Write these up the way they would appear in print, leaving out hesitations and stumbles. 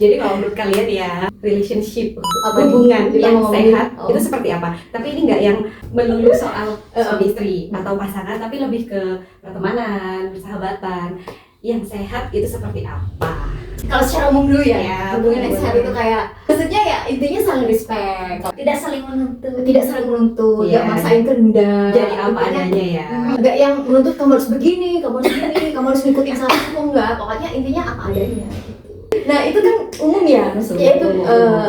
Jadi kalau menurut kalian ya, relationship, hubungan yang sehat itu seperti apa? Tapi ini nggak yang melulu soal suami istri atau pasangan, tapi lebih ke pertemanan, persahabatan. Yang sehat itu seperti apa? Kalau secara umum dulu ya, hubungan yang betul. sehat itu kayak maksudnya ya intinya saling respect, tidak saling menuntut, nggak maksain kehendak, Jadi apa adanya ya. Nggak yang menuntut kamu harus begini, kamu harus ngikutin saranku, enggak. Pokoknya intinya apa adanya. Nah itu kan umum ya, maksudnya itu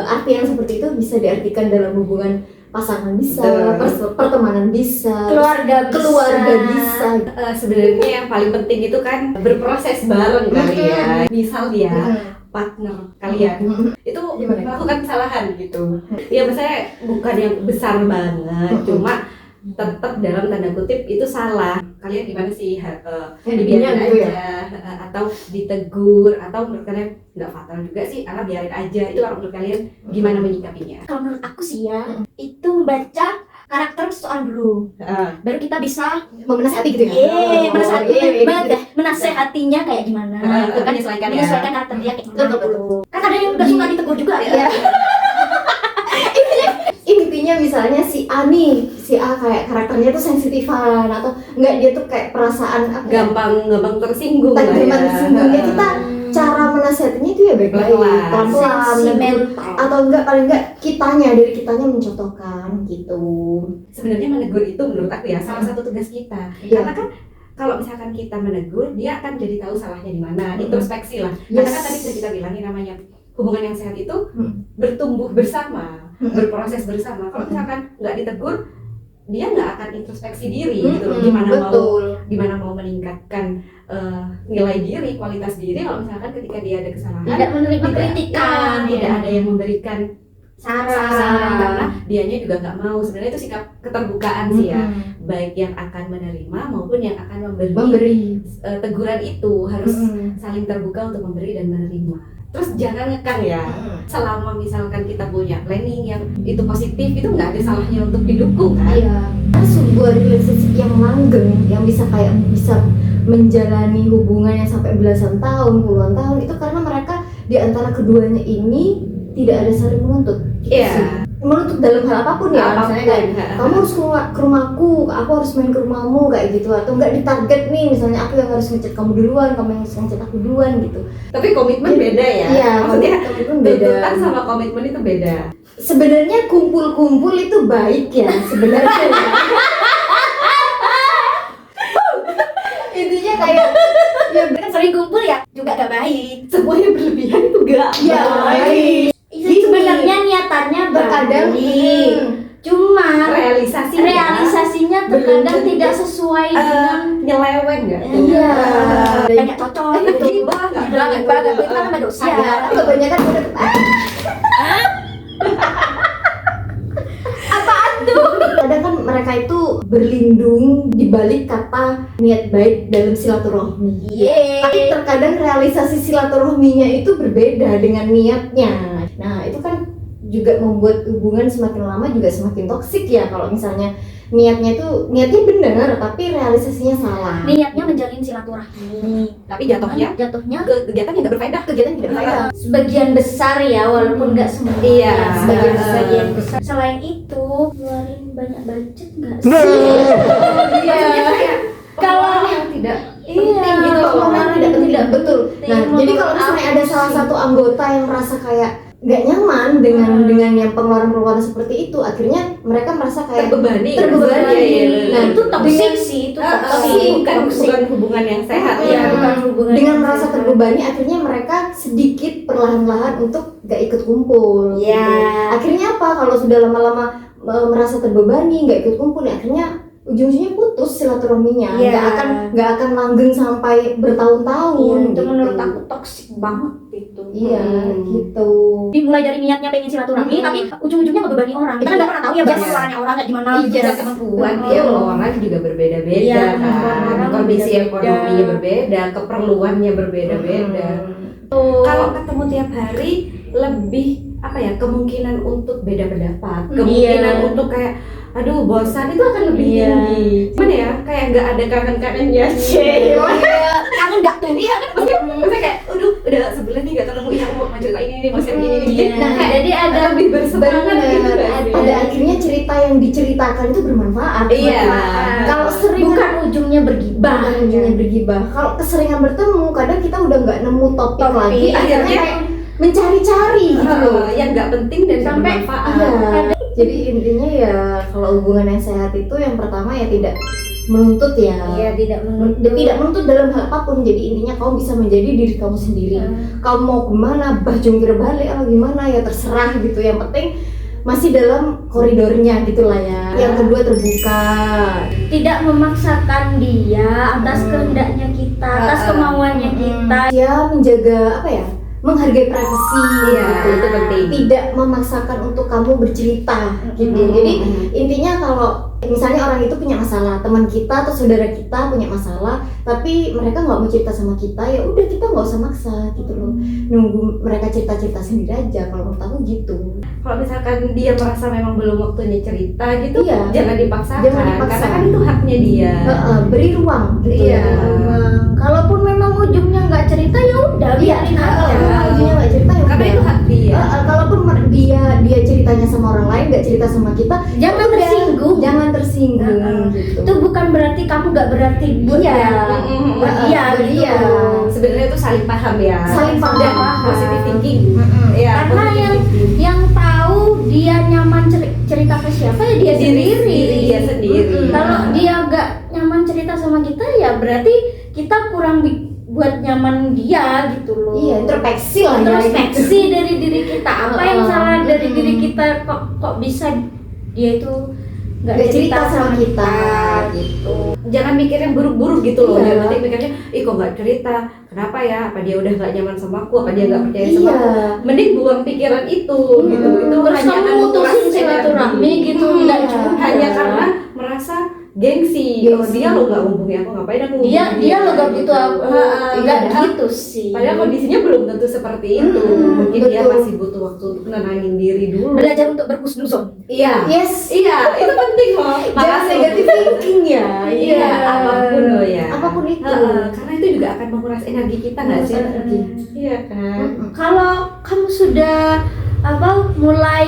arti yang seperti itu bisa diartikan dalam hubungan pasangan bisa, pertemanan bisa, keluarga bisa. Sebenarnya yang paling penting itu kan berproses bareng kali ya. Misal dia partner kalian itu melakukan kesalahan gitu. Ya misalnya bukan yang besar banget, cuma tetap dalam tanda kutip itu salah. Kalian gimana sih? Dibiarin gitu aja atau ditegur, atau menurut kalian nggak fatal juga sih, karena biarin aja. Itu kalau menurut kalian gimana menyikapinya? Kalau menurut aku sih ya, itu membaca karakter seseorang dulu, baru kita bisa menasehati gitu ya. menasehatinya kayak gimana, gitu kan, menyesuaikan karakter dia kayak gimana dulu. Kan ada yang nggak suka ditegur juga ya. Intinya misalnya si A kayak karakternya tuh sensitifan, atau enggak dia tuh kayak perasaan gampang tersinggung lah ya. Kita cara menasihatinya itu ya baik-baik, pelan-pelan, atau paling enggak dari kitanya mencontohkan gitu. Sebenarnya menegur itu menurut aku ya salah satu tugas kita. Karena kan kalau misalkan kita menegur, dia akan jadi tahu salahnya di mana, introspeksi lah. Karena kan tadi sudah kita bilangin namanya hubungan yang sehat itu bertumbuh bersama, berproses bersama. Kalau misalkan nggak ditegur, dia nggak akan introspeksi diri gitu loh. Gimana mau meningkatkan nilai diri, kualitas diri kalau misalkan ketika dia ada kesalahan tidak menerima kritikan, tidak ada yang memberikan saran, karena dianya juga nggak mau. Sebenarnya itu sikap keterbukaan sih ya, baik yang akan menerima maupun yang akan memberi teguran itu harus saling terbuka untuk memberi dan menerima. Terus jangan ngekang ya, selama misalkan kita punya planning yang itu positif, itu nggak ada salahnya untuk didukung kan? Iya. Sebuah relationship yang langgeng, yang bisa menjalani hubungan yang sampai belasan tahun, puluhan tahun, itu karena mereka di antara keduanya ini tidak ada saling menuntut. Iya. Menuntut dalam hal apapun ya, misalnya kayak kamu harus ke rumahku, aku harus main ke rumahmu kayak gitu, atau enggak ditarget nih, misalnya aku yang harus ngechat kamu duluan, kamu yang harus ngechat aku duluan gitu. Tapi komitmen beda ya. Iya, maksudnya komitmen beda. tuntutan sama komitmen itu beda. Sebenarnya kumpul-kumpul itu baik ya sebenarnya. Intinya kayak ya sering kumpul ya juga gak baik. Semuanya berlebihan itu gak baik. Sebenarnya niatannya terkadang cuma realisasinya terkadang tidak sesuai dengan nyeleweng nggak? Iya, banyak cocok itu banget itu kan sama dosa ya. Kebanyakan udah apaan tuh? Kadang kan mereka itu berlindung di balik kata niat baik dalam silaturahmi. Tapi terkadang realisasi silaturahminya itu berbeda dengan niatnya. Nah, itu kan juga membuat hubungan semakin lama juga semakin toksik ya, kalau misalnya niatnya benar tapi realisasinya salah. Niatnya menjalin silaturahmi, tapi jatuhnya ke kegiatan yang nggak berfaedah. Sebagian besar ya, walaupun nggak semua. Iya, sebagian besar. Selain itu, keluarin banyak budget nggak sih? Iya. Kalau yang tidak penting gitu loh, tidak betul. Nah, jadi kalau misalnya ada salah satu anggota yang merasa kayak nggak nyaman dengan yang pengeluaran seperti itu, akhirnya mereka merasa kayak terbebani. Nah, itu toksik sih, itu bukan hubungan yang sehat ya. Bukan hubungan dengan merasa terbebani, akhirnya mereka sedikit perlahan-lahan untuk nggak ikut kumpul. Ya. Akhirnya apa? Kalau sudah lama-lama merasa terbebani, nggak ikut kumpul, ya akhirnya ujung-ujungnya putus silaturahminya. Nggak akan langgeng sampai bertahun-tahun. Itu menurut aku toksik banget itu. Iya, gitu. Dimulai dari niatnya pengen silaturahmi, tapi ujung-ujungnya ngebebani orang. Kita nggak pernah tahu ya pengeluarannya orang kayak gimana. Iya, kemampuan tiap orang juga berbeda-beda kan. Kondisi ekonominya berbeda, keperluannya berbeda-beda. Kalau ketemu tiap hari lebih kemungkinan untuk beda pendapat, kemungkinan untuk kayak aduh bosan itu akan lebih tinggi. Gimana ya, kayak nggak ada kangen-kangennya sih. Kangen nggak tuh? Iya kan. Maksudnya kayak udah sebulan nih gak ketemu, ya aku mau cerita ini mau cerita ini. Iya. Nah, Jadi ada lebih bersemangat gitu Bener. kan. Pada akhirnya cerita yang diceritakan itu bermanfaat. Iya. Kalau sering bukan ujungnya bergibah. bukan ujungnya bergibah. Kalau keseringan bertemu, kadang kita udah nggak nemu topik lagi, akhirnya akhirnya kayak mencari-cari gitu loh. yang nggak penting dan Sampai bermanfaat. Iya. Jadi intinya ya kalau hubungan yang sehat itu yang pertama ya tidak menuntut ya. Iya, tidak Tidak menuntut dalam hal apapun. Jadi intinya kamu bisa menjadi diri kamu sendiri. Kamu mau kemana, bah jungkir balik atau gimana ya terserah gitu. Yang penting masih dalam koridornya gitulah ya. Yang kedua terbuka. tidak memaksakan dia atas kehendaknya kita, atas kemauannya kita. Dia menjaga apa ya? Menghargai privasi. Iya, gitu. itu penting. Tidak memaksakan untuk kamu bercerita gitu. Jadi intinya kalau misalnya orang itu punya masalah, teman kita atau saudara kita punya masalah, tapi mereka nggak mau cerita sama kita, ya udah kita nggak usah maksa gitu loh. Nunggu mereka cerita sendiri aja. Kalau menurut aku gitu. Kalau misalkan dia merasa memang belum waktunya cerita gitu, Iya. jangan dipaksakan. Jangan dipaksa. Karena kan itu haknya dia. Beri ruang gitu. Iya. Ya. Kalaupun memang ujungnya nggak cerita ya udah biarin aja. Ujungnya nggak cerita ya Karena udah. itu hak dia. Kalaupun dia ceritanya sama orang lain, nggak cerita sama kita, Jangan udah, tersinggung. jangan tersinggung gitu. Itu bukan berarti kamu nggak berarti buat Iya. dia. Buat dia Buat gitu. dia. Sebenarnya itu saling paham ya. Saling paham. Dan positive thinking. Ya, Karena yang tahu dia nyaman cerita ke siapa ya dia sendiri. Dia sendiri. Kalau dia nggak nyaman cerita sama kita ya berarti kita kurang buat nyaman dia gitu loh. Iya, introspeksi lah ya. Introspeksi dari diri kita. Apa yang salah dari diri kita kok bisa dia itu nggak Nggak cerita sama kita gitu. Jangan mikir yang buruk-buruk gitu loh. Iya. Jangan nanti mikirnya, ih kok nggak cerita, kenapa ya? Apa dia udah nggak nyaman sama aku? Apa dia nggak percaya sama Iya. aku? Mending buang pikiran itu gitu. Itu Terus hanya kamu akan mutusin menguras silaturahmi energi. gitu, Iya. nggak juga. Hanya karena merasa gengsi. Oh, Gengsi. dia lo nggak hubungi aku, ngapain aku Dia hubungi dia lo gak butuh aku. Nggak Iya. gitu sih. Padahal kondisinya belum tentu seperti itu. Mungkin dia betul. masih butuh waktu untuk nenangin diri dulu. Belajar untuk berhusnuzon. Iya. Yes. Iya, itu penting loh. Jangan Makasih. negatif thinking ya. Iya, apapun loh ya. Apapun itu. Karena itu juga akan menguras energi kita nggak sih? Menguras energi. Iya kan. Kalau kamu sudah mulai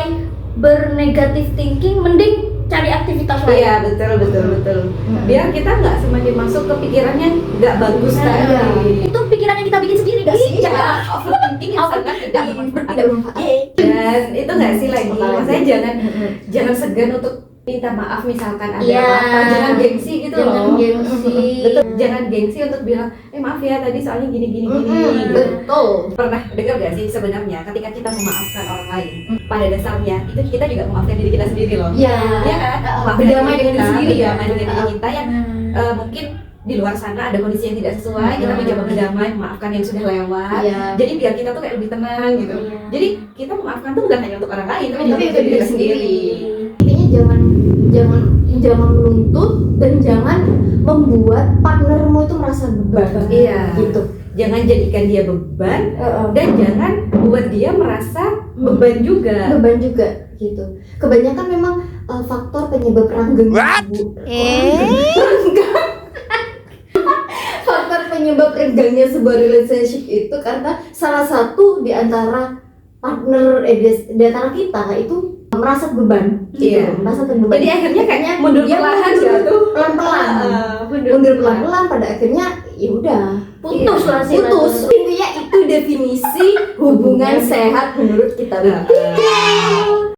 bernegatif thinking, mending cari aktivitas lain. Iya, betul. Biar kita nggak semakin masuk ke pikirannya nggak bagus Nah, tadi. itu pikiran yang kita bikin sendiri gak sih? Jangan overthinking yang sangat tidak bermanfaat. Tidak bermanfaat. Dan itu nggak sih lagi, Apalagi? maksudnya jangan segan untuk minta maaf misalkan ada Iya. apa-apa, jangan gengsi gitu Jangan loh. gengsi. Betul, jangan gengsi untuk bilang, maaf ya tadi soalnya gini. Betul. Pernah dengar gak sih sebenarnya ketika kita memaafkan orang lain, pada dasarnya itu kita juga memaafkan diri kita sendiri loh. Iya. Iya kan? Memaafkan Berdamai dengan diri sendiri ya. berdamai dengan diri kita yang mungkin di luar sana ada kondisi yang tidak sesuai, kita mencoba berdamai, memaafkan yang sudah lewat. Iya. Jadi biar kita tuh kayak lebih tenang gitu. Iya. Jadi kita memaafkan tuh bukan hanya untuk orang lain, tapi juga Tapi untuk diri kita sendiri. sendiri. Intinya jangan menuntut dan jangan membuat partnermu itu merasa beban. Iya. Gitu. Jangan jadikan dia beban dan jangan buat dia merasa beban juga. Beban juga gitu. Kebanyakan memang faktor penyebab langgeng ibu. Faktor penyebab renggangnya sebuah relationship itu karena salah satu di antara partner di antara kita itu merasa beban. Iya. Merasa beban. Jadi akhirnya kayaknya mundur dia perlahan mundur gitu. pelan-pelan. Mundur Mundur pelan-pelan pada akhirnya ya udah Putus lah sih. putus. Intinya itu definisi hubungan sehat menurut kita. Heeh.